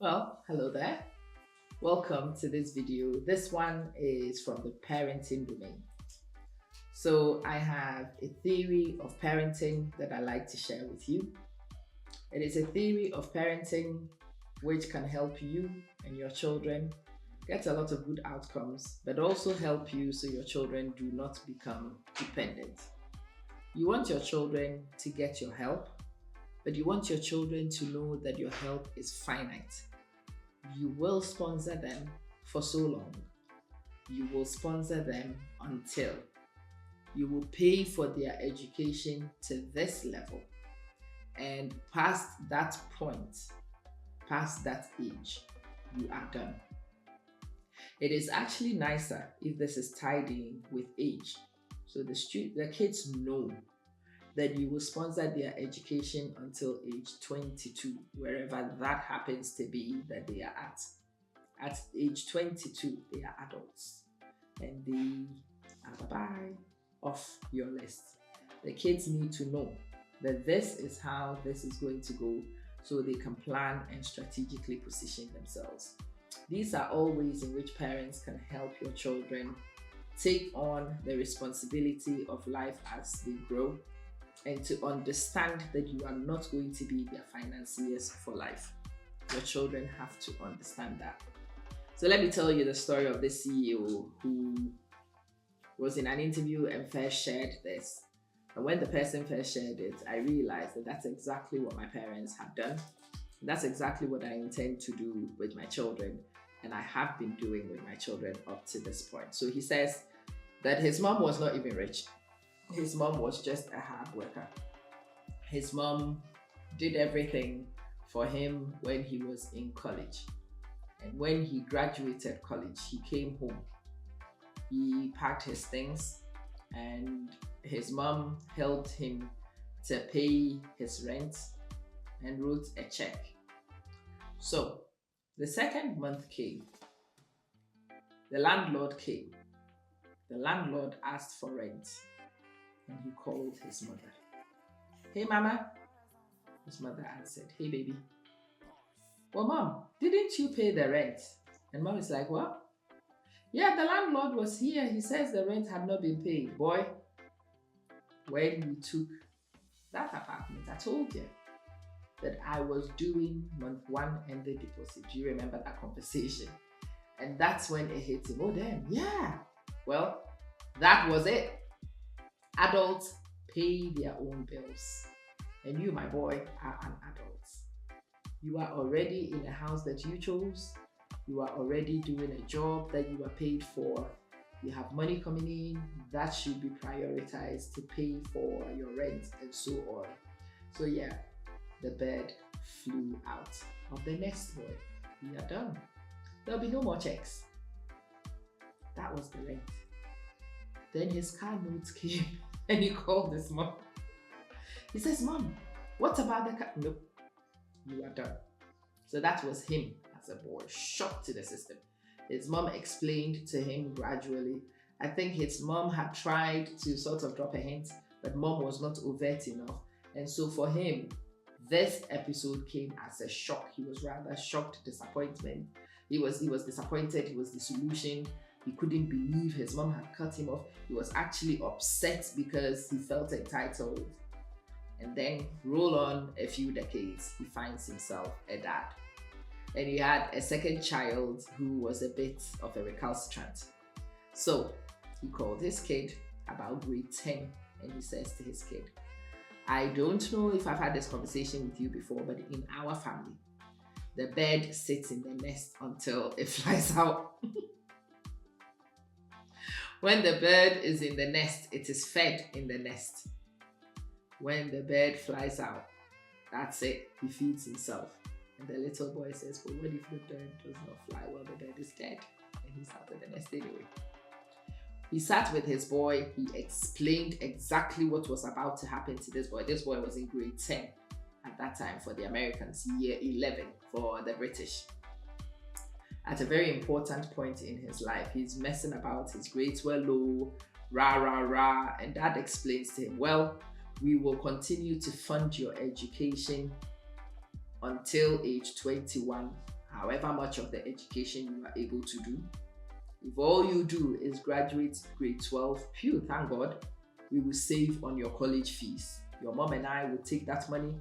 Well, hello there. Welcome to this video. This one is from the parenting domain. So I have a theory of parenting that I like to share with you. It is a theory of parenting which can help you and your children get a lot of good outcomes, but also help you so your children do not become dependent. You want your children to get your help, but you want your children to know that your help is finite. You will sponsor them for so long. You will sponsor them until you will pay for their education to this level. And past that point, past that age, you are done. It is actually nicer if this is tied in with age. So the kids know that you will sponsor their education until age 22, wherever that happens to be that they are at. At age 22, they are adults and they are bye-bye off your list. The kids need to know that this is how this is going to go so they can plan and strategically position themselves. These are all ways in which parents can help your children take on the responsibility of life as they grow and to understand that you are not going to be their financiers for life. Your children have to understand that. So let me tell you the story of this CEO who was in an interview and first shared this. And when the person first shared it, I realized that that's exactly what my parents have done. That's exactly what I intend to do with my children, and I have been doing with my children up to this point. So he says that his mom was not even rich. His mom was just a hard worker. His mom did everything for him when he was in college. And when he graduated college, he came home. He packed his things and his mom helped him to pay his rent and wrote a check. So the second month came. The landlord came. The landlord asked for rent. And he called his mother. Hey, mama. His mother answered, hey, baby. Well, mom, didn't you pay the rent? And mom is like, what? Yeah, the landlord was here. He says the rent had not been paid. Boy, when we took that apartment, I told you that I was doing month one and the deposit. Do you remember that conversation? And that's when it hit him. Oh, damn. Yeah. Well, that was it. Adults pay their own bills. And you, my boy, are an adult. You are already in a house that you chose. You are already doing a job that you are paid for. You have money coming in. That should be prioritized to pay for your rent and so on. So yeah, the bird flew out of the nest, boy. We are done. There'll be no more checks. That was the rent. Then his car notes came. And he called his mom. He says, Mom, what about the car? Nope, you are done. So that was him as a boy, shocked to the system. His mom explained to him gradually. I think his mom had tried to sort of drop a hint, but mom was not overt enough. And so for him, this episode came as a shock. He was rather shocked, disappointment. He was disappointed, he was disillusioned. He couldn't believe his mom had cut him off. He was actually upset because he felt entitled. And then roll on a few decades, he finds himself a dad. And he had a second child who was a bit of a recalcitrant. So he called his kid about grade 10 and he says to his kid, I don't know if I've had this conversation with you before, but in our family, the bird sits in the nest until it flies out. When the bird is in the nest, it is fed in the nest. When the bird flies out, that's it. He feeds himself. And the little boy says, well, what if the bird does not fly? Well, the bird is dead. And he's out of the nest anyway. He sat with his boy. He explained exactly what was about to happen to this boy. This boy was in grade 10 at that time for the Americans, year 11 for the British. At a very important point in his life, he's messing about, his grades were low, rah, rah, rah. And dad explains to him, well, we will continue to fund your education until age 21. however much of the education you are able to do. If all you do is graduate grade 12, phew, thank God, we will save on your college fees. Your mom and I will take that money.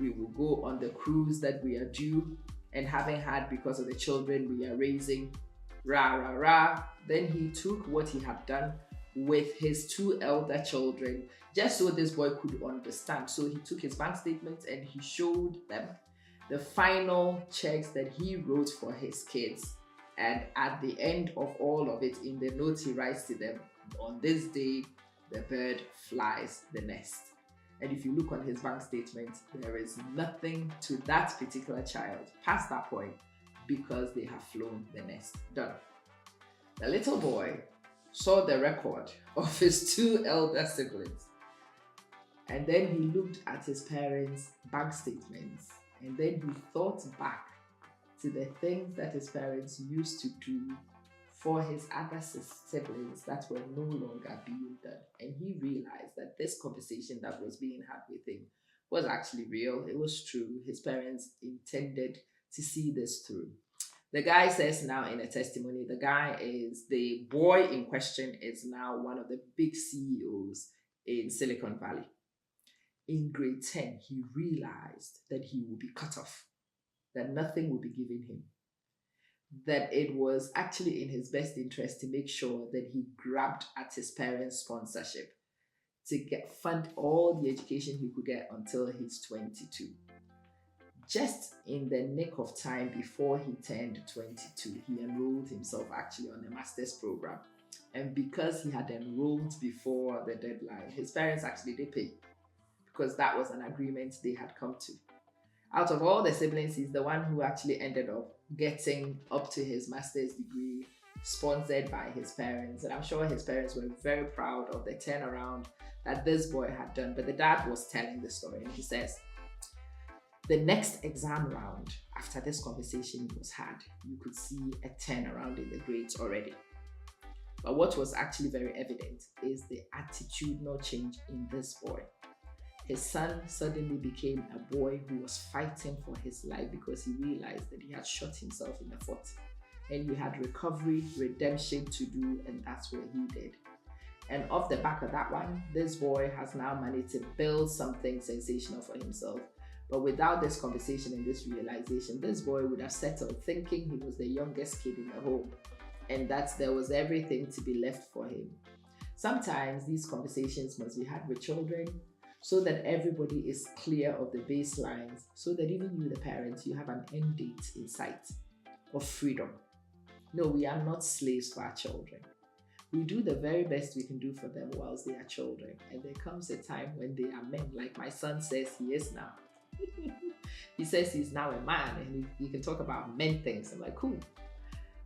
We will go on the cruise that we are due and having had because of the children we are raising. Rah, rah, rah. Then he took what he had done with his two elder children just so this boy could understand. So he took his bank statements and he showed them the final checks that he wrote for his kids. And at the end of all of it, in the note he writes to them, on this day, the bird flies the nest. And if you look on his bank statement, there is nothing to that particular child past that point because they have flown the nest. Done. The little boy saw the record of his two elder siblings. And then he looked at his parents' bank statements. And then he thought back to the things that his parents used to do for his other siblings that were no longer being done. And he realized that this conversation that was being had with him was actually real. It was true. His parents intended to see this through. The guy says now in a testimony, the boy in question is now one of the big CEOs in Silicon Valley. In grade 10, he realized that he would be cut off, that nothing would be given him, that it was actually in his best interest to make sure that he grabbed at his parents' sponsorship to fund all the education he could get until he's 22. Just in the nick of time before he turned 22, he enrolled himself actually on a master's program. And because he had enrolled before the deadline, his parents actually did pay because that was an agreement they had come to. Out of all the siblings, he's the one who actually ended up getting up to his master's degree, sponsored by his parents. And I'm sure his parents were very proud of the turnaround that this boy had done. But the dad was telling the story, and he says, the next exam round, after this conversation was had, you could see a turnaround in the grades already. But what was actually very evident is the attitudinal change in this boy. His son suddenly became a boy who was fighting for his life because he realized that he had shot himself in the foot. And he had recovery, redemption to do, and that's what he did. And off the back of that one, this boy has now managed to build something sensational for himself. But without this conversation and this realization, this boy would have settled thinking he was the youngest kid in the home and that there was everything to be left for him. Sometimes these conversations must be had with children, so that everybody is clear of the baselines, so that even you, the parents, you have an end date in sight of freedom. No, we are not slaves for our children. We do the very best we can do for them whilst they are children. And there comes a time when they are men, like my son says he is now. He says he's now a man and he can talk about men things. I'm like, cool.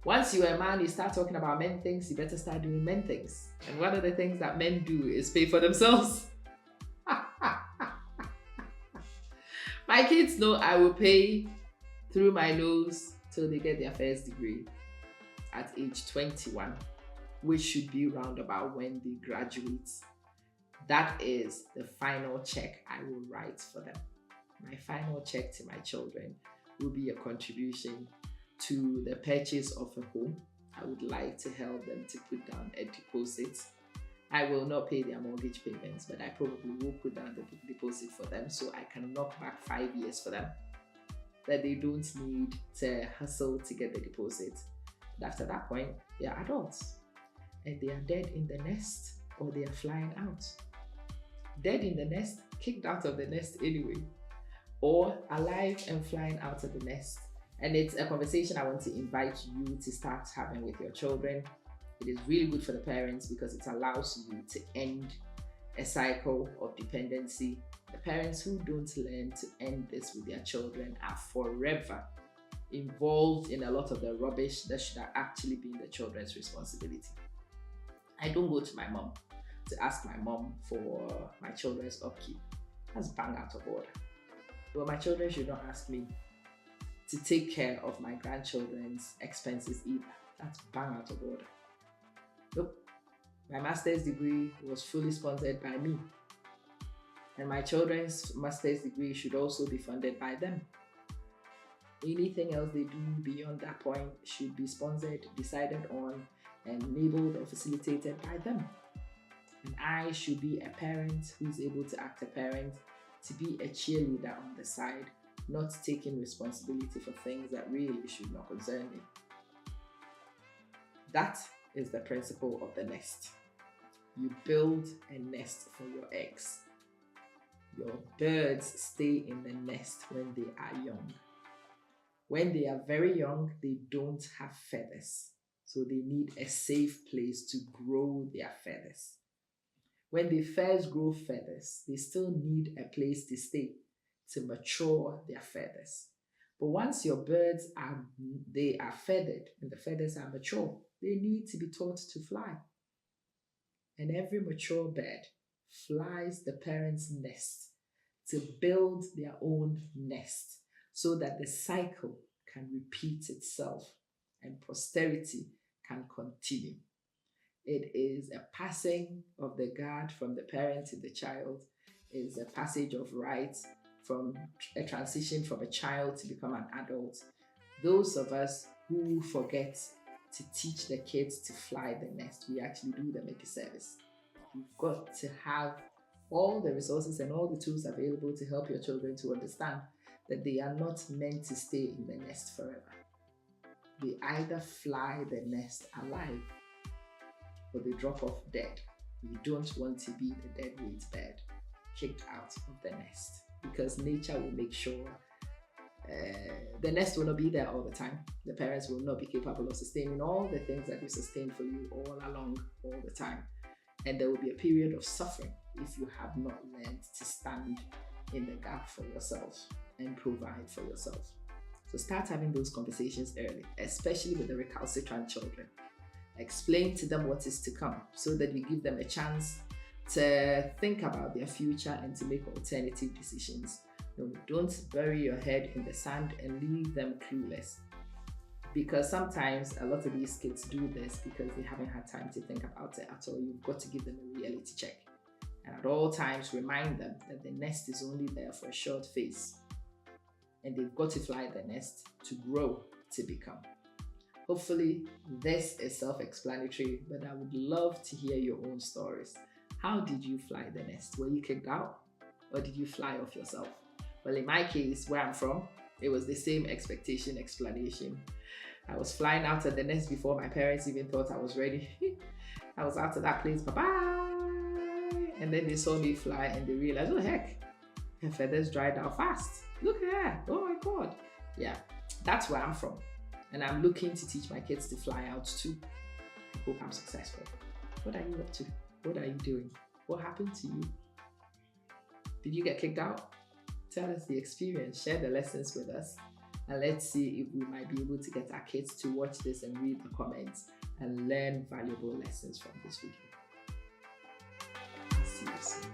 Once you're a man, you start talking about men things, you better start doing men things. And one of the things that men do is pay for themselves. My kids know I will pay through my nose till they get their first degree at age 21, which should be round about when they graduate. That is the final check I will write for them. My final check to my children will be a contribution to the purchase of a home. I would like to help them to put down a deposit. I will not pay their mortgage payments, but I probably will put down the deposit for them so I can knock back 5 years for them, that they don't need to hustle to get the deposit. But after that point, they are adults and they are dead in the nest or they are flying out. Dead in the nest, kicked out of the nest anyway, or alive and flying out of the nest. And it's a conversation I want to invite you to start having with your children. It is really good for the parents because it allows you to end a cycle of dependency. The parents who don't learn to end this with their children are forever involved in a lot of the rubbish that should have actually been the children's responsibility. I don't go to my mom to ask my mom for my children's upkeep. That's bang out of order. But my children should not ask me to take care of my grandchildren's expenses either. That's bang out of order. Nope. My master's degree was fully sponsored by me. And my children's master's degree should also be funded by them. Anything else they do beyond that point should be sponsored, decided on, enabled or facilitated by them. And I should be a parent who's able to act a parent, to be a cheerleader on the side, not taking responsibility for things that really should not concern me. That is the principle of the nest. You build a nest for your eggs. Your birds stay in the nest when they are young. When they are very young, they don't have feathers, so they need a safe place to grow their feathers. When they first grow feathers, they still need a place to stay to mature their feathers. But once your birds are feathered and the feathers are mature, they need to be taught to fly. And every mature bird flies the parent's nest to build their own nest so that the cycle can repeat itself and posterity can continue. It is a passing of the guard from the parent to the child. It is a passage of rights from a transition from a child to become an adult. Those of us who forget to teach the kids to fly the nest, we actually do them a disservice. You've got to have all the resources and all the tools available to help your children to understand that they are not meant to stay in the nest forever. They either fly the nest alive or they drop off dead. You don't want to be the dead weight bird kicked out of the nest, because nature will make sure the nest will not be there all the time. The parents will not be capable of sustaining all the things that we sustain for you all along, all the time. And there will be a period of suffering if you have not learned to stand in the gap for yourself and provide for yourself. So start having those conversations early, especially with the recalcitrant children. Explain to them what is to come so that you give them a chance to think about their future and to make alternative decisions. No, don't bury your head in the sand and leave them clueless. Because sometimes a lot of these kids do this because they haven't had time to think about it at all. You've got to give them a reality check. And at all times, remind them that the nest is only there for a short phase. And they've got to fly the nest to grow, to become. Hopefully, this is self-explanatory, but I would love to hear your own stories. How did you fly the nest? Were you kicked out? Or did you fly off yourself? Well, in my case, where I'm from, it was the same explanation. I was flying out of the nest before my parents even thought I was ready. I was out of that place, bye-bye. And then they saw me fly and they realized, oh heck, her feathers dried out fast. Look at her, oh my God. Yeah, that's where I'm from. And I'm looking to teach my kids to fly out too. I hope I'm successful. What are you up to? What are you doing? What happened to you? Did you get kicked out? Tell us the experience, share the lessons with us, and let's see if we might be able to get our kids to watch this and read the comments and learn valuable lessons from this video. See you soon.